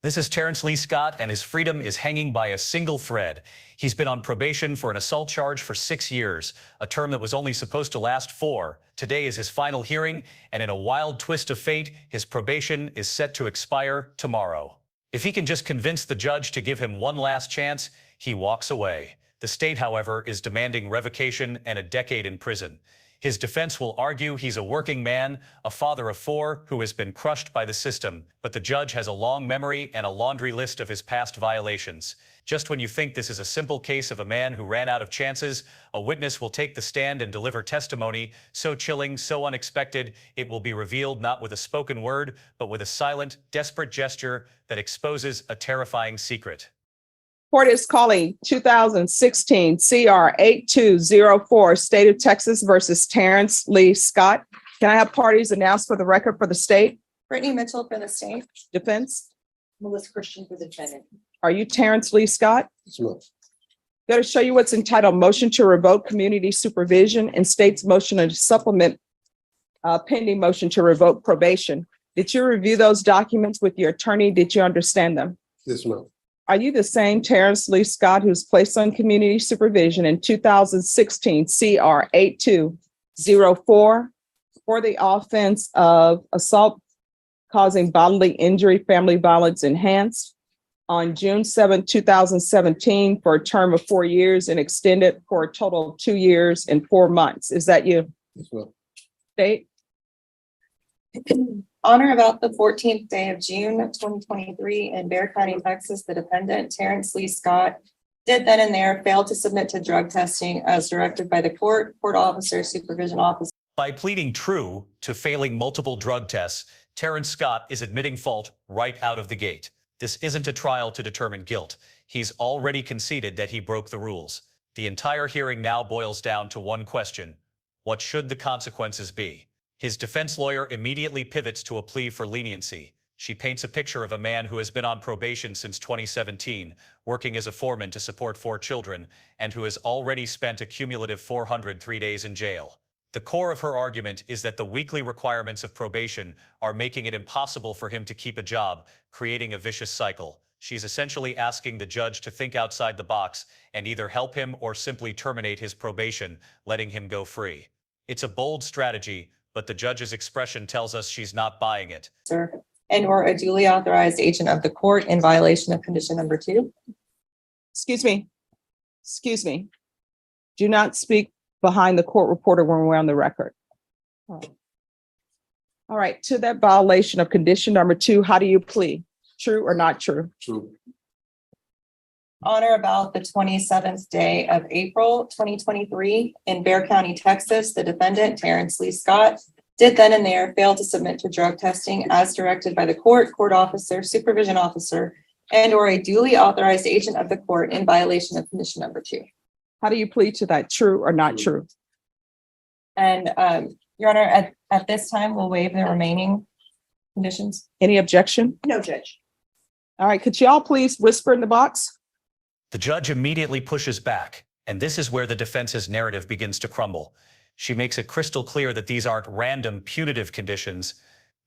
This is Terrence Lee Scott, and his freedom is hanging by a single thread. He's been on probation for an assault charge for 6 years, a term that was only supposed to last 4. Today is his final hearing, and in a wild twist of fate, his probation is set to expire tomorrow. If he can just convince the judge to give him one last chance, he walks away. The state, however, is demanding revocation and a decade in prison. His defense will argue he's a working man, a father of 4 who has been crushed by the system, but the judge has a long memory and a laundry list of his past violations. Just when you think this is a simple case of a man who ran out of chances, a witness will take the stand and deliver testimony so chilling, so unexpected, it will be revealed not with a spoken word, but with a silent, desperate gesture that exposes a terrifying secret. Court is calling 2016 CR 8204, State of Texas versus Terrence Lee Scott. Can I have parties announced for the record for the state? Brittany Mitchell for the state. Defense? Melissa Christian for the defendant. Are you Terrence Lee Scott? Yes, ma'am. Going to show you what's entitled Motion to Revoke Community Supervision and State's motion to supplement pending motion to revoke probation. Did you review those documents with your attorney? Did you understand them? Yes, ma'am. Are you the same Terrence Lee Scott who's placed on community supervision in 2016 CR 8204 for the offense of assault causing bodily injury, family violence enhanced on June 7, 2017 for a term of 4 years and extended for a total of 2 years and 4 months? Is that you? Yes, ma'am. State? On or about the 14th day of June 2023 in Bexar County, Texas, the defendant, Terrence Lee Scott, did then and there fail to submit to drug testing as directed by the court officer, supervision officer. By pleading true to failing multiple drug tests, Terrence Scott is admitting fault right out of the gate. This isn't a trial to determine guilt. He's already conceded that he broke the rules. The entire hearing now boils down to one question: what should the consequences be? His defense lawyer immediately pivots to a plea for leniency. She paints a picture of a man who has been on probation since 2017, working as a foreman to support 4 children, and who has already spent a cumulative 403 days in jail. The core of her argument is that the weekly requirements of probation are making it impossible for him to keep a job, creating a vicious cycle. She's essentially asking the judge to think outside the box and either help him or simply terminate his probation, letting him go free. It's a bold strategy, but the judge's expression tells us she's not buying it. And or a duly authorized agent of the court in violation of condition number 2. Excuse me. Do not speak behind the court reporter when we're on the record. All right, to that violation of condition number 2, how do you plead? True or not true? True. On or about the 27th day of April 2023 in Bexar County, Texas, the defendant, Terrence Lee Scott, did then and there fail to submit to drug testing as directed by the court officer, supervision officer, and or a duly authorized agent of the court in violation of condition number 2. How do you plead to that? True or not true? And Your Honor, at this time, we'll waive the remaining conditions. Any objection? No, Judge. All right, could y'all please whisper in the box? The judge immediately pushes back, and this is where the defense's narrative begins to crumble. She makes it crystal clear that these aren't random punitive conditions.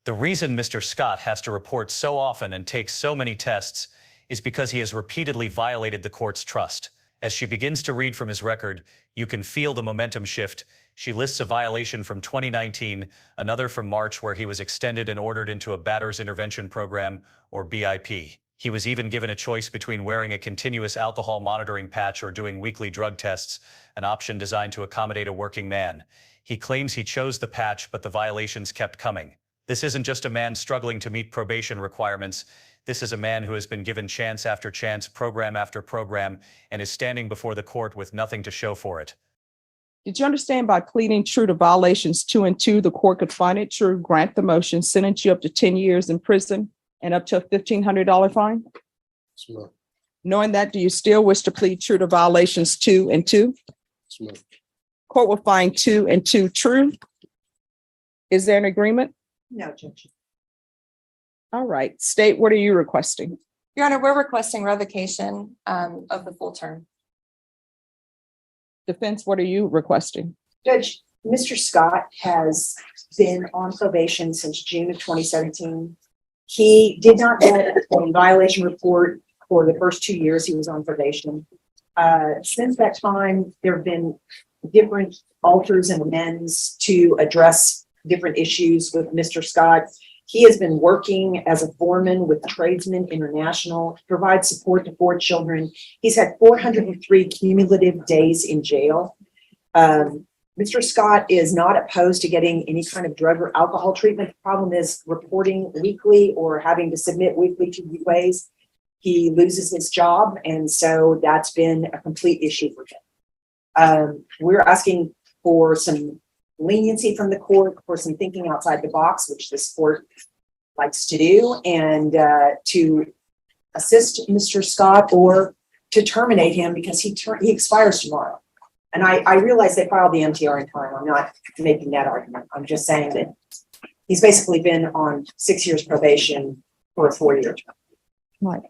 The reason Mr. Scott has to report so often and take so many tests is because he has repeatedly violated the court's trust. As she begins to read from his record, you can feel the momentum shift. She lists a violation from 2019, another from March where he was extended and ordered into a batter's intervention program, or BIP. He was even given a choice between wearing a continuous alcohol monitoring patch or doing weekly drug tests, an option designed to accommodate a working man. He claims he chose the patch, but the violations kept coming. This isn't just a man struggling to meet probation requirements. This is a man who has been given chance after chance, program after program, and is standing before the court with nothing to show for it. Did you understand by pleading true to violations 2 and 2, the court could find it true, grant the motion, sentence you up to 10 years in prison and up to a $1,500 fine? Yes, ma'am. Knowing that, do you still wish to plead true to violations 2 and 2? Yes, ma'am. Court will find 2 and 2 true. Is there an agreement? No, Judge. All right, state, what are you requesting? Your Honor, we're requesting revocation of the full term. Defense, what are you requesting? Judge, Mr. Scott has been on probation since June of 2017. He did not get a violation report for the first 2 years he was on probation. Since that time, there have been different alters and amends to address different issues with Mr. Scott. He has been working as a foreman with Tradesmen International, provides support to 4 children. He's had 403 cumulative days in jail. Mr. Scott is not opposed to getting any kind of drug or alcohol treatment. The problem is reporting weekly or having to submit weekly to UAs. He loses his job, and so that's been a complete issue for him. We're asking for some leniency from the court, for some thinking outside the box, which this court likes to do, and to assist Mr. Scott or to terminate him because he expires tomorrow. And I realize they filed the MTR in time. I'm not making that argument. I'm just saying that he's basically been on 6 years probation for a 4-year term. Right.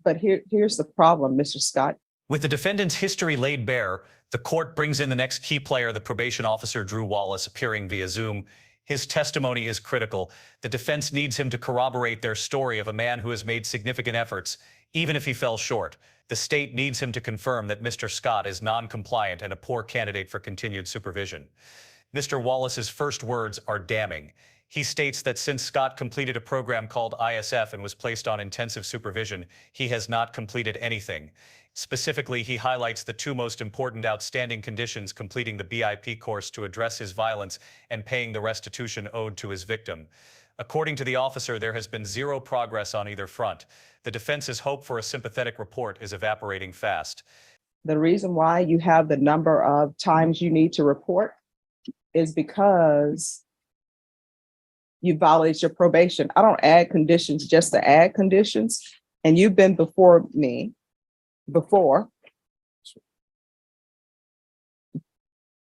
But here's the problem, Mr. Scott. With the defendant's history laid bare, the court brings in the next key player, the probation officer, Drew Wallace, appearing via Zoom. His testimony is critical. The defense needs him to corroborate their story of a man who has made significant efforts, even if he fell short. The state needs him to confirm that Mr. Scott is non-compliant and a poor candidate for continued supervision. Mr. Wallace's first words are damning. He states that since Scott completed a program called ISF and was placed on intensive supervision, he has not completed anything. Specifically, he highlights the 2 most important outstanding conditions: completing the BIP course to address his violence and paying the restitution owed to his victim. According to the officer, there has been 0 progress on either front. The defense's hope for a sympathetic report is evaporating fast. The reason why you have the number of times you need to report is because you violate your probation. I don't add conditions just to add conditions. And you've been before me before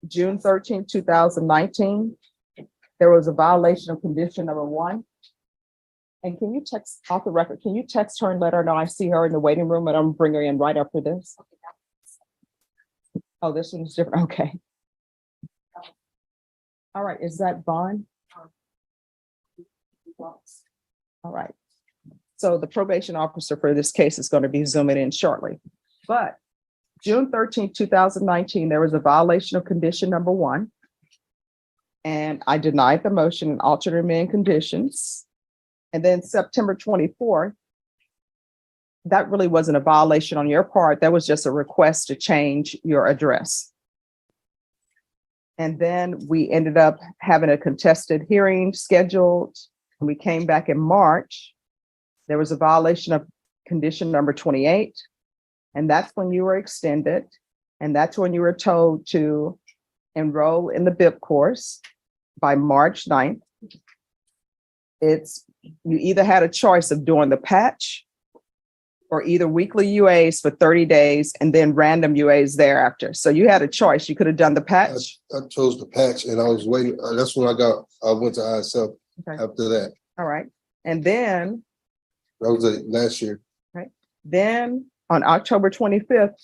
June 13, 2019. There was a violation of condition number 1. And can you text off the record? Can you text her and let her know I see her in the waiting room, and I'm bring her in right after this? Oh, this one's different. Okay. All right. Is that Vaughn? All right. So the probation officer for this case is going to be zooming in shortly. But June 13, 2019, there was a violation of condition number 1. And I denied the motion and altered or amend conditions. And then September 24th, that really wasn't a violation on your part. That was just a request to change your address. And then we ended up having a contested hearing scheduled. And we came back in March. There was a violation of condition number 28. And that's when you were extended. And that's when you were told to enroll in the BIP course by March 9th. You either had a choice of doing the patch or either weekly UAs for 30 days and then random UAs thereafter. So you had a choice. You could have done the patch. I chose the patch and I was waiting. That's when I went to ISF after that. All right. And then That was last year. right. Then on October 25th,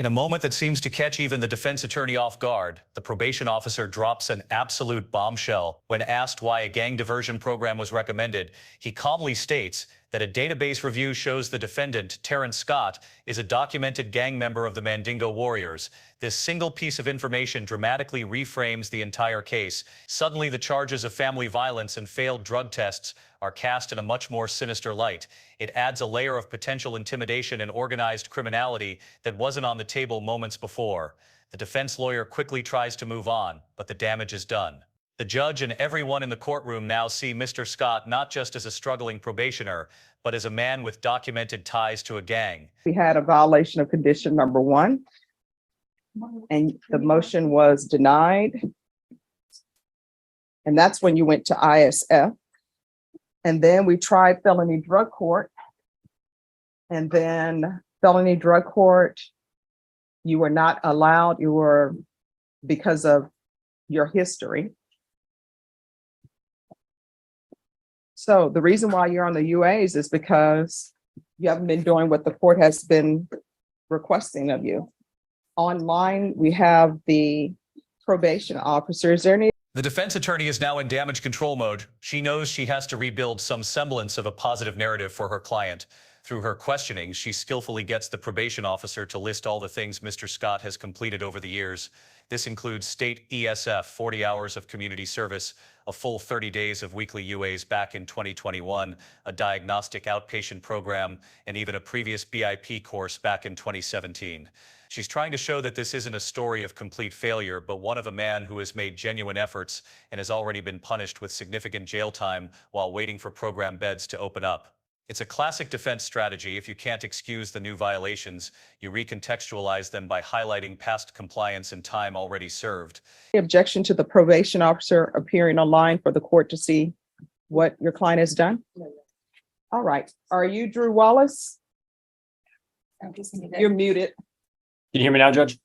In a moment that seems to catch even the defense attorney off guard, the probation officer drops an absolute bombshell. When asked why a gang diversion program was recommended, he calmly states that a database review shows the defendant, Terrence Scott, is a documented gang member of the Mandingo Warriors. This single piece of information dramatically reframes the entire case. Suddenly, the charges of family violence and failed drug tests are cast in a much more sinister light. It adds a layer of potential intimidation and organized criminality that wasn't on the table moments before. The defense lawyer quickly tries to move on, but the damage is done. The judge and everyone in the courtroom now see Mr. Scott not just as a struggling probationer, but as a man with documented ties to a gang. we had a violation of condition number 1, and the motion was denied. And that's when you went to ISF. And then we tried felony drug court. And then felony drug court, you were not allowed, because of your history. So the reason why you're on the UAs is because you haven't been doing what the court has been requesting of you. Online, we have the probation officer. Is there any The defense attorney is now in damage control mode. She knows she has to rebuild some semblance of a positive narrative for her client. Through her questioning, she skillfully gets the probation officer to list all the things Mr. Scott has completed over the years. This includes state ESF, 40 hours of community service, a full 30 days of weekly UAs back in 2021, a diagnostic outpatient program, and even a previous BIP course back in 2017. She's trying to show that this isn't a story of complete failure, but one of a man who has made genuine efforts and has already been punished with significant jail time while waiting for program beds to open up. It's a classic defense strategy. If you can't excuse the new violations, you recontextualize them by highlighting past compliance and time already served. Objection to the probation officer appearing online for the court to see what your client has done? All right. Are you Drew Wallace? You're muted. Can you hear me now, Judge?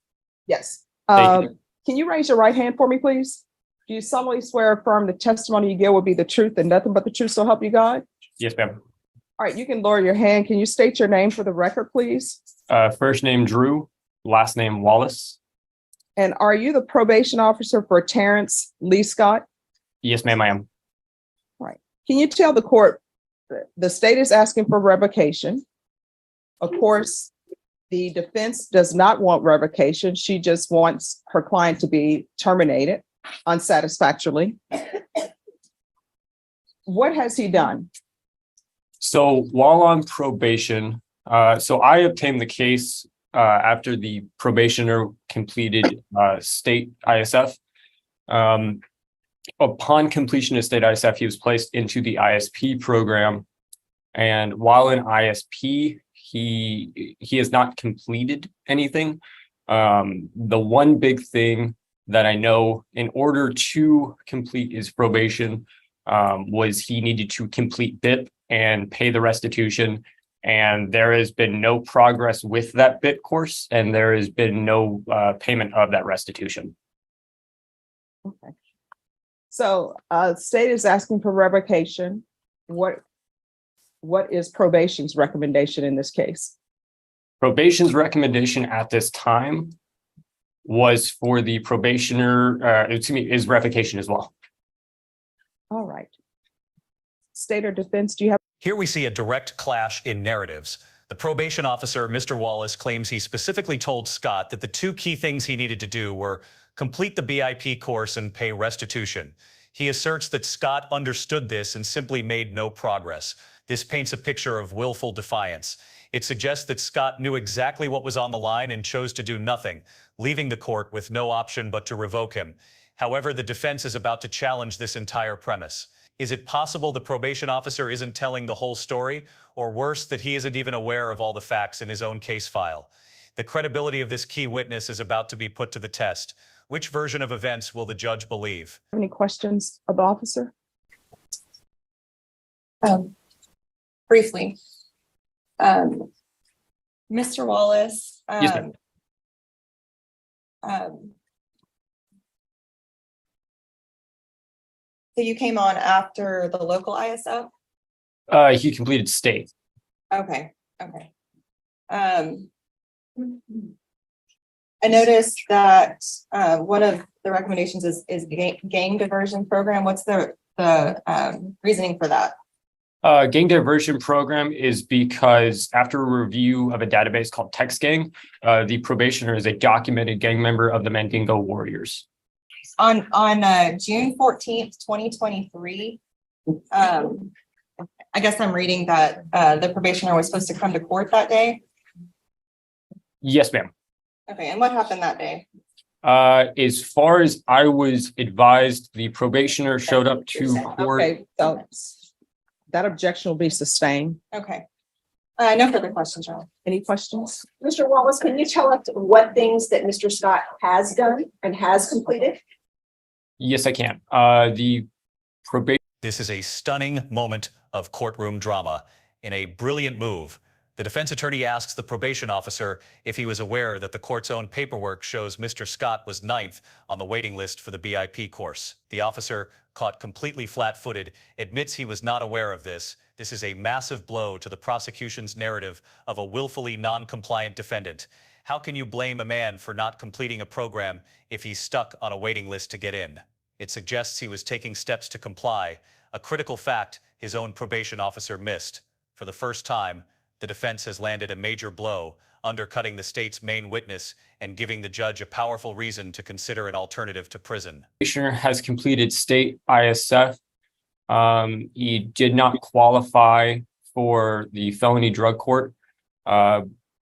Yes. Thank you. Can you raise your right hand for me, please? Do you solemnly swear or affirm the testimony you give will be the truth and nothing but the truth, so help you God? Yes, ma'am. All right, you can lower your hand. Can you state your name for the record, please? First name Drew, last name Wallace. And are you the probation officer for Terrence Lee Scott? Yes, ma'am, I am. Can you tell the court the state is asking for revocation? Of course, the defense does not want revocation. She just wants her client to be terminated unsatisfactorily. What has he done? So while on probation, so I obtained the case after the probationer completed state ISF. Upon completion of state ISF, he was placed into the ISP program. And while in ISP, he has not completed anything. The one big thing that I know in order to complete his probation was he needed to complete BIP and pay the restitution. And there has been no progress with that BIP course, and there has been no payment of that restitution. Okay. So state is asking for revocation. What is probation's recommendation in this case? Probation's recommendation at this time was for the probationer, is revocation as well. All right. State or defense, do you have? Here we see a direct clash in narratives. The probation officer, Mr. Wallace, claims he specifically told Scott that the two key things he needed to do were complete the BIP course and pay restitution. He asserts that Scott understood this and simply made no progress. This paints a picture of willful defiance. It suggests that Scott knew exactly what was on the line and chose to do nothing, leaving the court with no option but to revoke him. However, the defense is about to challenge this entire premise. Is it possible the probation officer isn't telling the whole story, or worse, that he isn't even aware of all the facts in his own case file? The credibility of this key witness is about to be put to the test. Which version of events will the judge believe? Any questions of the officer? Briefly. Mr. Wallace. Yes, ma'am. So you came on after the local ISF? He completed state. Okay. I noticed that one of the recommendations is gang diversion program. What's the reasoning for that? Gang diversion program is because after a review of a database called Text Gang, the probationer is a documented gang member of the Mandingo Warriors. On June 14th, 2023, I guess I'm reading that the probationer was supposed to come to court that day. Yes, ma'am. Okay, and what happened that day? As far as I was advised, the probationer showed up to court. Okay, so that objection will be sustained. Okay. No further questions, John. Any questions? Mr. Wallace, can you tell us what things that Mr. Scott has done and has completed? Yes, I can. The probation. This is a stunning moment of courtroom drama. In a brilliant move, the defense attorney asks the probation officer if he was aware that the court's own paperwork shows Mr. Scott was 9th on the waiting list for the BIP course. The officer, caught completely flat-footed, admits he was not aware of this. This is a massive blow to the prosecution's narrative of a willfully non-compliant defendant. How can you blame a man for not completing a program if he's stuck on a waiting list to get in? It suggests he was taking steps to comply, a critical fact his own probation officer missed. For the first time, the defense has landed a major blow, undercutting the state's main witness and giving the judge a powerful reason to consider an alternative to prison. Probationer has completed state ISF. He did not qualify for the felony drug court.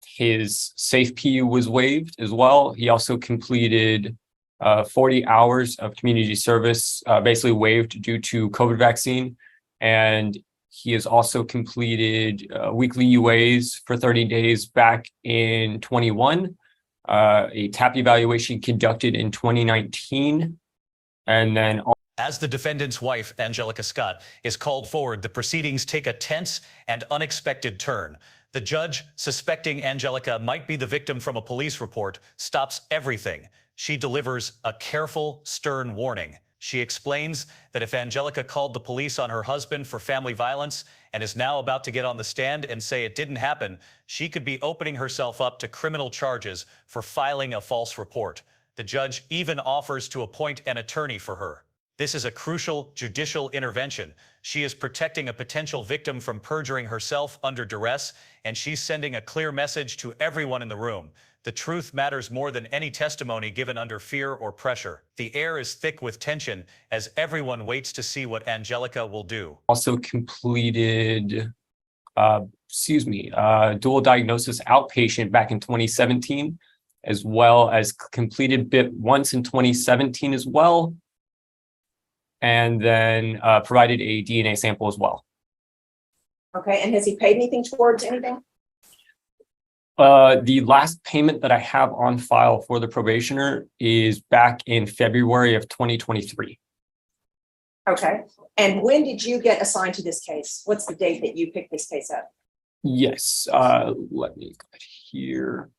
His safe PU was waived as well. He also completed 40 hours of community service, basically waived due to COVID vaccine. And he has also completed weekly UAs for 30 days back in 21, a TAP evaluation conducted in 2019, and then as the defendant's wife, Angelica Scott, is called forward, the proceedings take a tense and unexpected turn. The judge, suspecting Angelica might be the victim from a police report, stops everything. She delivers a careful, stern warning. She explains that if Angelica called the police on her husband for family violence and is now about to get on the stand and say it didn't happen, she could be opening herself up to criminal charges for filing a false report. The judge even offers to appoint an attorney for her. This is a crucial judicial intervention. She is protecting a potential victim from perjuring herself under duress, and she's sending a clear message to everyone in the room. The truth matters more than any testimony given under fear or pressure. The air is thick with tension as everyone waits to see what Angelica will do. also completed, dual diagnosis outpatient back in 2017, as well as completed BIP once in 2017 as well. And then provided a DNA sample as well. Okay, and has he paid anything towards anything? The last payment that I have on file for the probationer is back in February of 2023. Okay, and when did you get assigned to this case? What's the date that you picked this case up? Yes, let me go here.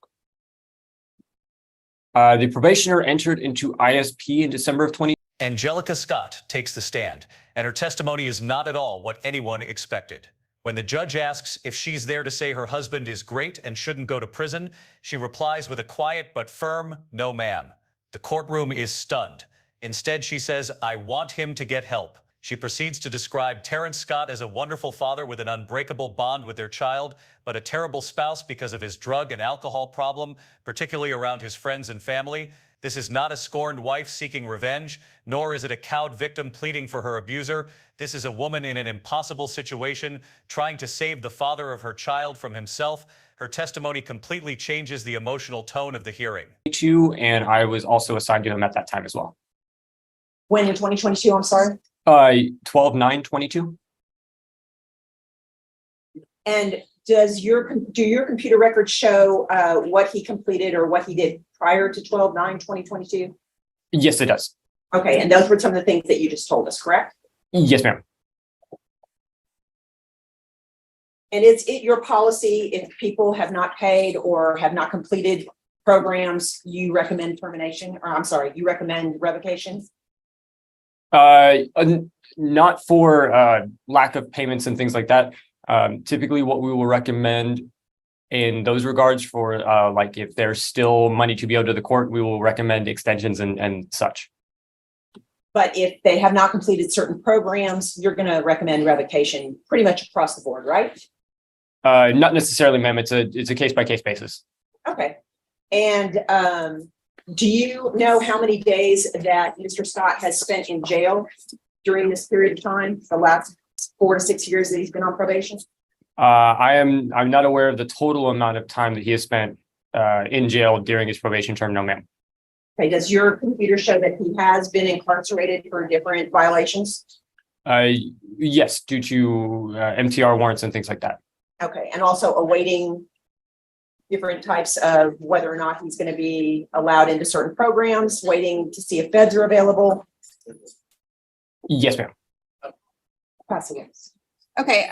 The probationer entered into ISP in December of 20. Angelica Scott takes the stand, and her testimony is not at all what anyone expected. When the judge asks if she's there to say her husband is great and shouldn't go to prison, she replies with a quiet but firm, "No, ma'am." The courtroom is stunned. Instead, she says, "I want him to get help." She proceeds to describe Terrence Scott as a wonderful father with an unbreakable bond with their child, but a terrible spouse because of his drug and alcohol problem, particularly around his friends and family. This is not a scorned wife seeking revenge, nor is it a cowed victim pleading for her abuser. This is a woman in an impossible situation, trying to save the father of her child from himself. Her testimony completely changes the emotional tone of the hearing. And I was also assigned to him at that time as well. When in 2022, I'm sorry? 12/9/22. And do your computer records show what he completed or what he did prior to 12/9/2022? Yes, it does. Okay, and those were some of the things that you just told us, correct? Yes, ma'am. And is it your policy if people have not paid or have not completed programs, you recommend termination, or I'm sorry, you recommend revocation? Not for lack of payments and things like that. Typically what we will recommend in those regards for like if there's still money to be owed to the court, we will recommend extensions and such. But if they have not completed certain programs, you're going to recommend revocation pretty much across the board, right? Not necessarily, ma'am. It's a case by case basis. Okay. And do you know how many days that Mr. Scott has spent in jail during this period of time, the last 4 to 6 years that he's been on probation? I'm not aware of the total amount of time that he has spent in jail during his probation term. No, ma'am. Okay, does your computer show that he has been incarcerated for different violations? Yes, due to MTR warrants and things like that. Okay, and also awaiting different types of whether or not he's going to be allowed into certain programs, waiting to see if feds are available. Yes, ma'am. Passing it. Okay,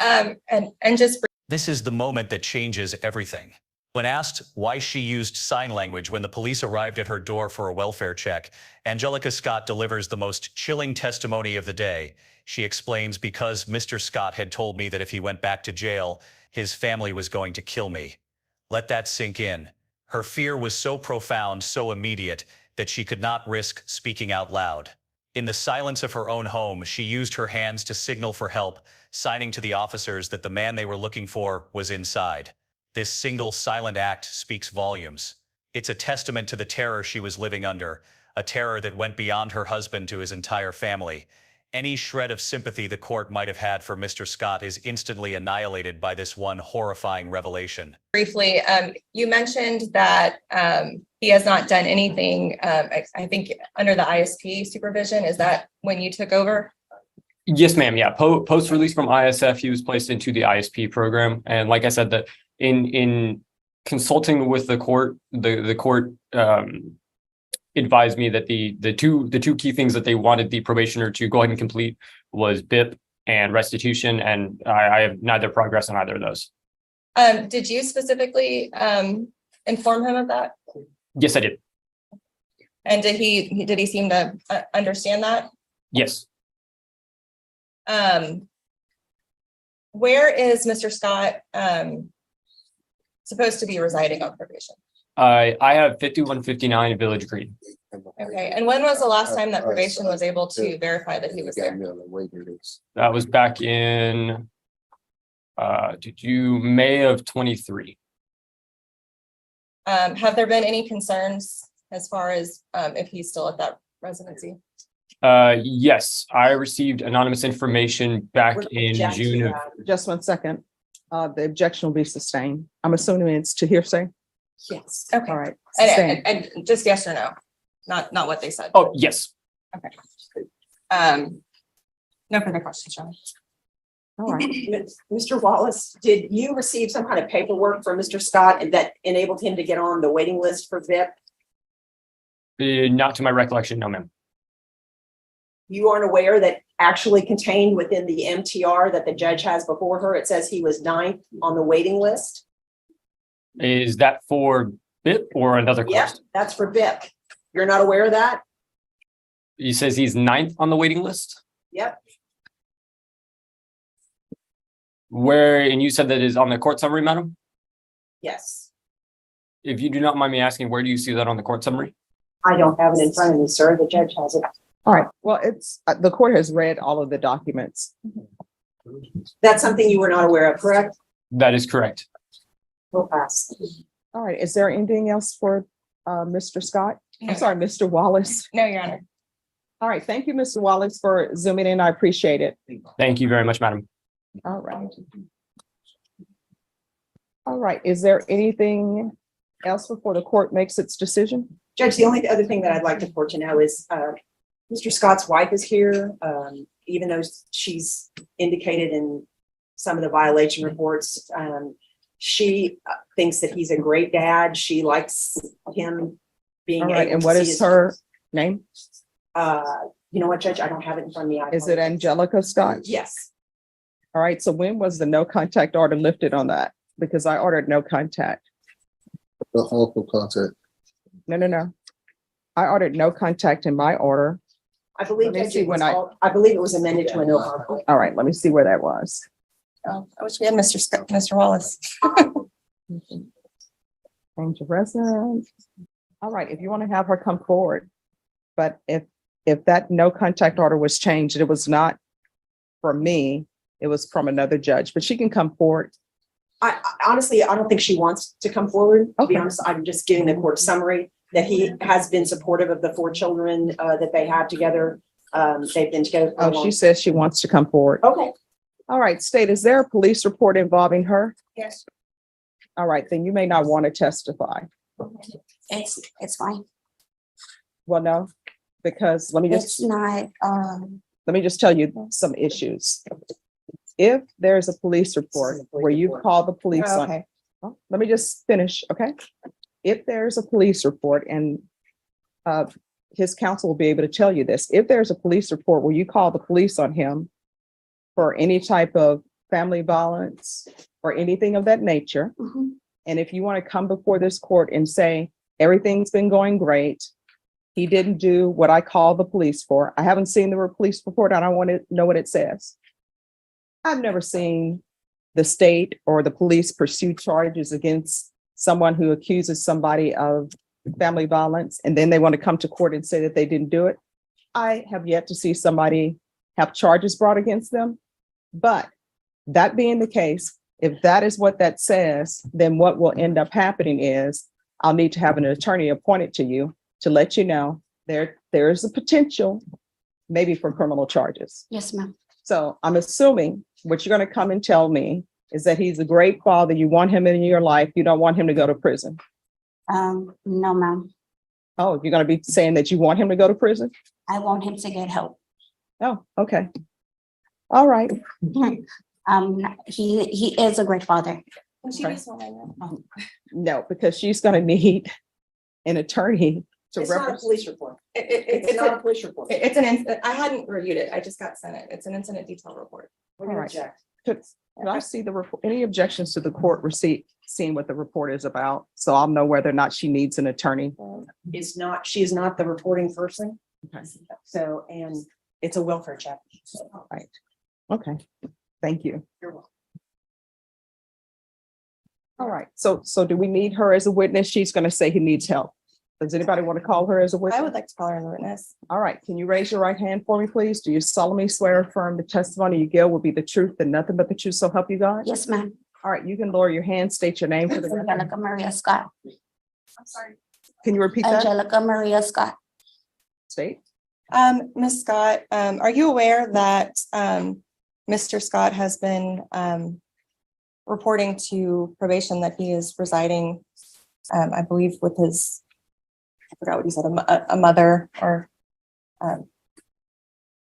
and just This is the moment that changes everything. When asked why she used sign language when the police arrived at her door for a welfare check, Angelica Scott delivers the most chilling testimony of the day. She explains, "Because Mr. Scott had told me that if he went back to jail, his family was going to kill me." Let that sink in. Her fear was so profound, so immediate, that she could not risk speaking out loud. In the silence of her own home, she used her hands to signal for help, signing to the officers that the man they were looking for was inside. This single silent act speaks volumes. It's a testament to the terror she was living under, a terror that went beyond her husband to his entire family. Any shred of sympathy the court might have had for Mr. Scott is instantly annihilated by this one horrifying revelation. Briefly, you mentioned that he has not done anything, I think, under the ISP supervision. Is that when you took over? Yes, ma'am. Yeah. Post-release from ISF, he was placed into the ISP program. And like I said, that in consulting with the court, the court advised me that the two key things that they wanted the probationer to go ahead and complete was BIP and restitution, and I have neither progress on either of those. Did you specifically inform him of that? Yes, I did. And did he seem to understand that? Yes. Where is Mr. Scott supposed to be residing on probation? I have 5159 Village Green. Okay, and when was the last time that probation was able to verify that he was there? That was back in May of 23. Have there been any concerns as far as if he's still at that residency? Yes, I received anonymous information back in June of. Just 1 second. The objection will be sustained. I'm assuming it's to hearsay. Yes. Okay. All right. Sustained. And just yes or no, not what they said. Oh, yes. Okay. No further questions, John. All right. Mr. Wallace, did you receive some kind of paperwork from Mr. Scott and that enabled him to get on the waiting list for VIP? Not to my recollection, no, ma'am. You aren't aware that actually contained within the MTR that the judge has before her, it says he was 9th on the waiting list? Is that for BIP or another Yep, course? that's for VIP. You're not aware of that? He says he's 9th on the waiting list. Yep. Where, and you said that is on the court summary, madam? Yes. If you do not mind me asking, where do you see that on the court summary? I don't have it in front of me, sir. The judge has it. All right. Well, it's the court has read all of the documents. That's something you were not aware of, correct? That is correct. We'll pass. All right. Is there anything else for Mr. Scott? No. I'm sorry, Mr. Wallace. No, Your Honor. All right. Thank you, Mr. Wallace, for zooming in. I appreciate it. Thank you very much, madam. All right. All right. Is there anything else before the court makes its decision? Judge, the only other thing that I'd like the court to know is Mr. Scott's wife is here, even though she's indicated in some of the violation reports. She thinks that he's a great dad. She likes him being. All right. able And to what see is his- her name? You know what, Judge? I don't have it in front of me. I Is it apologize. Angelica Scott? Yes. All right. So when was the no contact order lifted on that? Because I ordered no contact. The harmful contact. No. I ordered no contact in my order. I believe, Let me Judge, see it was when I- all- I believe it was amended to a no harm. All right. Let me see where that was. Oh, I wish we had Mr. Wallace. Change of residence. All right. If you want to have her come forward, but if that no contact order was changed, it was not from me. It was from another judge, but she can come forward. I honestly, I don't think she wants to come forward. To be Okay. honest, I'm just giving the court summary that he has been supportive of the 4 children that they have together. They've been together. for a Oh, long- she says she wants to come forward. Okay. All right. State, is there a police report involving her? Yes. All right. Then you may not want to testify. It's fine. Well, no, because let me It's just not, tell you some issues. If there's a police report where you call the police on, Okay. well, let me just finish, okay? If there's a police report, and his counsel will be able to tell you this, if there's a police report where you call the police on him for any type of family violence or anything of that nature, mhm. and if you want to come before this court and say, everything's been going great, he didn't do what I called the police for. I haven't seen the police report. I don't want to know what it says. I've never seen the state or the police pursue charges against someone who accuses somebody of family violence, and then they want to come to court and say that they didn't do it. I have yet to see somebody have charges brought against them. But that being the case, if that is what that says, then what will end up happening is I'll need to have an attorney appointed to you to let you know there is a potential maybe for criminal charges. Yes, ma'am. So I'm assuming what you're going to come and tell me is that he's a great father. You want him in your life. You don't want him to go to prison. No, ma'am. Oh, you're going to be saying that you want him to go to prison? I want him to get help. Oh, okay. All right. He is a great father. Okay. No, because she's going to need an attorney to It's not a represent. police report. It's It's not a police report. It's an, I hadn't reviewed it. I just got sent it. It's an incident detail report. We're gonna All right. object. Could I see the report? Any objections to the court receipt, seeing what the report is about? So I'll know whether or not she needs an attorney. She is not the reporting person. Okay. So, and it's a welfare check. Right. Okay. Thank you. You're welcome. All right. So do we need her as a witness? She's going to say he needs help. Does anybody want to call her as a witness? I would like to call her as a witness. All right. Can you raise your right hand for me, please? Do you solemnly swear or affirm the testimony you give will be the truth and nothing but the truth, so help you God? Yes, ma'am. All right. You can lower your hand, state your name for the record. Angelica Maria Scott. I'm sorry. Can you repeat that? Angelica Maria Scott. State. Ms. Scott, are you aware that Mr. Scott has been reporting to probation that he is residing, I believe with his, I forgot what he said, a mother or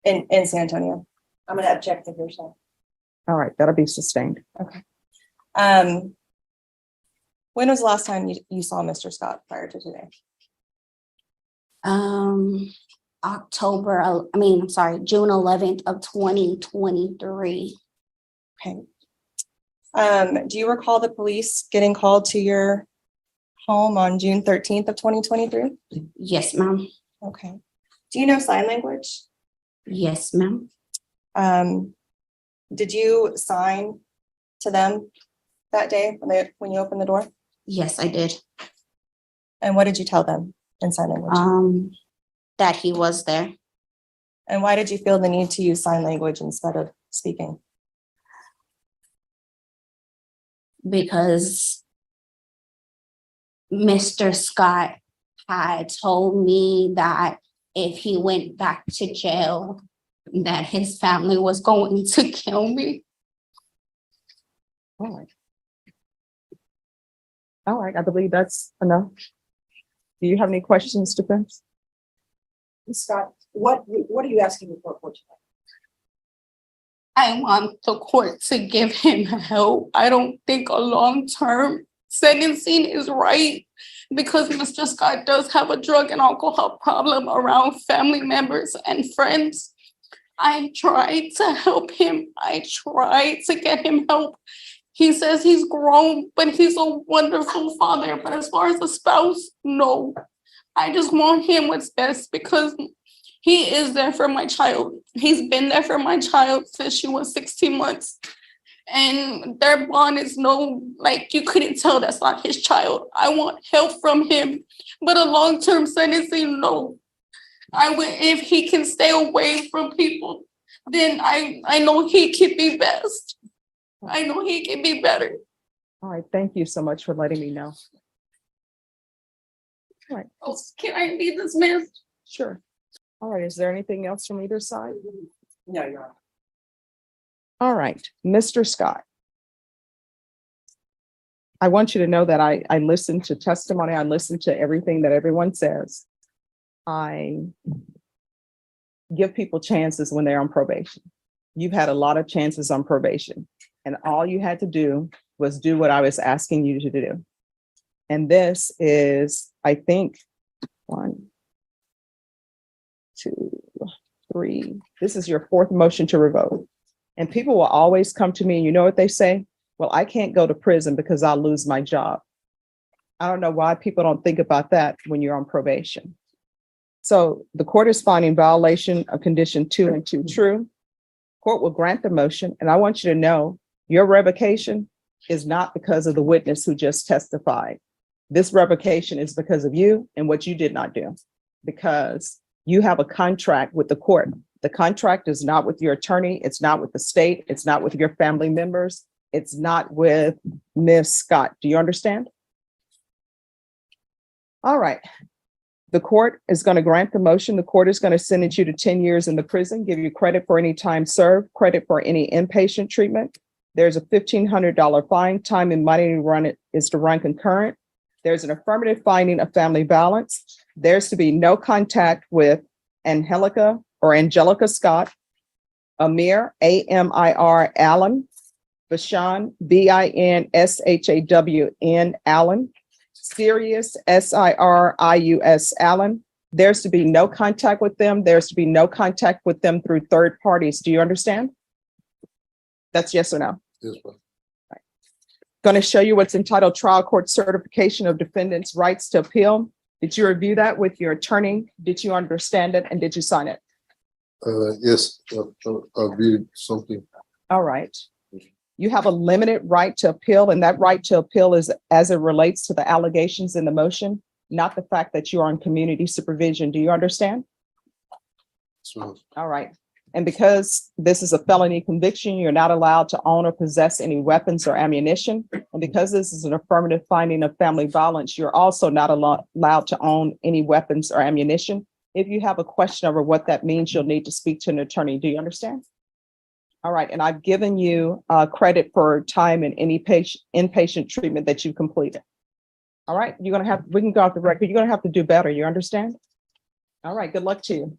in San Antonio. I'm gonna object to hearsay. All right. That'll be sustained. When was the last time you saw Mr. Scott prior to today? June 11th of 2023. Okay. Do you recall the police getting called to your home on June 13th of 2023? Yes, ma'am. Okay. Do you know sign language? Yes, ma'am. Did you sign to them that day when you opened the door? Yes, I did. And what did you tell them in sign language? That he was there. And why did you feel the need to use sign language instead of speaking? Because Mr. Scott had told me that if he went back to jail, that his family was going to kill me. All right. All right. I believe that's enough. Do you have any questions, defense? Scott, what are you asking the court for tonight? I want the court to give him help. I don't think a long-term sentencing is right because Mr. Scott does have a drug and alcohol problem around family members and friends. I tried to help him. I tried to get him help. He says he's grown, but he's a wonderful father. But as far as a spouse, no. I just want him what's best because he is there for my child. He's been there for my child since she was 16 months. And their bond is you couldn't tell that's not his child. I want help from him, but a long-term sentencing, no. If he can stay away from people, then I know he can be best. I know he can be better. All right. Thank you so much for letting me know. All right. Oh, can I be dismissed? Sure. All right. Is there anything else from either side? No, Your Honor. All right. Mr. Scott. I want you to know that I listen to testimony. I listen to everything that everyone says. I give people chances when they're on probation. You've had a lot of chances on probation, and all you had to do was do what I was asking you to do. And this is, I think, 1, 2, 3. This is your 4th motion to revoke. And people will always come to me and you know what they say? Well, I can't go to prison because I'll lose my job. I don't know why people don't think about that when you're on probation. So the court is finding violation of condition 2 and 2 true. Court will grant the motion. And I want you to know your revocation is not because of the witness who just testified. This revocation is because of you and what you did not do. Because You have a contract with the court. The contract is not with your attorney. It's not with the state. It's not with your family members. It's not with Ms. Scott. Do you understand? All right. The court is going to grant the motion. The court is going to sentence you to 10 years in the prison, give you credit for any time served, credit for any inpatient treatment. There's a $1,500 fine. Time and money to run it is to run concurrent. There's an affirmative finding of family violence. There's to be no contact with Angelica Scott, Amir, Amir Allen, Bashan, Binshawn Allen, Sirius, Sirius Allen. There's to be no contact with them. There's to be no contact with them through third parties. Do you understand? That's yes or no? Yes, ma'am. Going to show you what's entitled Trial Court Certification of Defendant's Rights to Appeal. Did you review that with your attorney? Did you understand it? And did you sign it? Yes, I viewed something. All right. You have a limited right to appeal, and that right to appeal is as it relates to the allegations in the motion, not the fact that you are on community supervision. Do you understand? Yes, ma'am. All right. And because this is a felony conviction, you're not allowed to own or possess any weapons or ammunition. And because this is an affirmative finding of family violence, you're also not allowed to own any weapons or ammunition. If you have a question over what that means, you'll need to speak to an attorney. Do you understand? All right. And I've given you credit for time and any inpatient treatment that you completed. All right. We can go off the record. You're going to have to do better. You understand? All right. Good luck to you.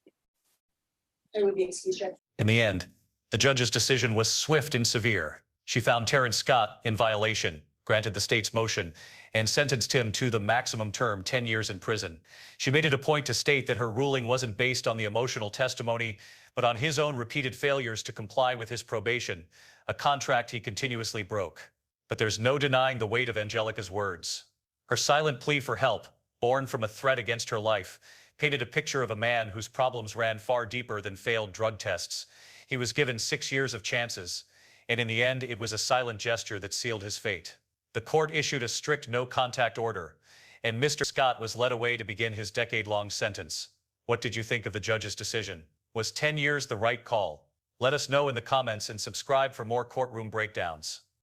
It would be excused. In the end, the judge's decision was swift and severe. She found Terrence Scott in violation, granted the state's motion, and sentenced him to the maximum term, 10 years in prison. She made it a point to state that her ruling wasn't based on the emotional testimony, but on his own repeated failures to comply with his probation, a contract he continuously broke. But there's no denying the weight of Angelica's words. Her silent plea for help, born from a threat against her life, painted a picture of a man whose problems ran far deeper than failed drug tests. He was given 6 years of chances, and in the end, it was a silent gesture that sealed his fate. The court issued a strict no-contact order, and Mr. Scott was led away to begin his decade-long sentence. What did you think of the judge's decision? Was 10 years the right call? Let us know in the comments and subscribe for more courtroom breakdowns.